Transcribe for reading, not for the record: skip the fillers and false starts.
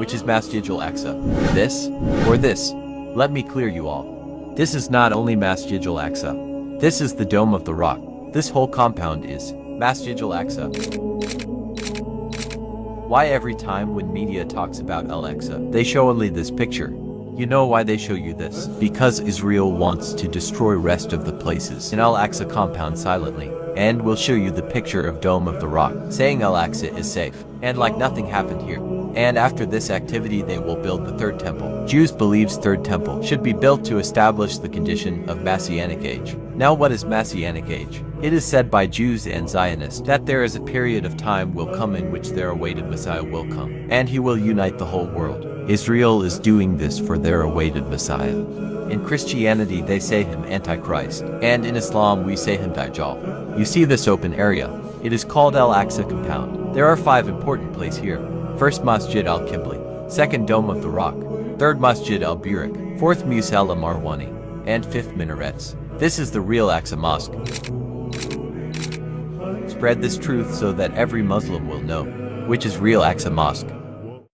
which is Masjid Aqsa. This, or this. Let me clear you all. This is not only Masjid Aqsa. This is the Dome of the Rock. This whole compound is Masjid Aqsa. Why every time when media talks about Al-Aqsa, they show only this picture? You know why they show you this? Because Israel wants to destroy rest of the places in Al-Aqsa compound silently. And we'll show you the picture of Dome of the Rock, saying Al-Aqsa is safe, and like nothing happened here. And after this activity they will build the third temple. Jews believes third temple should be built to establish the condition of Messianic age. Now what is Messianic age? It is said by Jews and Zionists that there is a period of time will come in which their awaited Messiah will come, and he will unite the whole world. Israel is doing this for their awaited Messiah. In Christianity they say him Antichrist, and in Islam we say him Dajjal. You see this open area? It is called Al-Aqsa compound. There are 5 important places here. First Masjid al-Qibli, second Dome of the Rock, third Masjid al-Burak, fourth Musalla Marwani, and fifth minarets. This is the real Aqsa Mosque. Spread this truth so that every Muslim will know which is real Aqsa Mosque.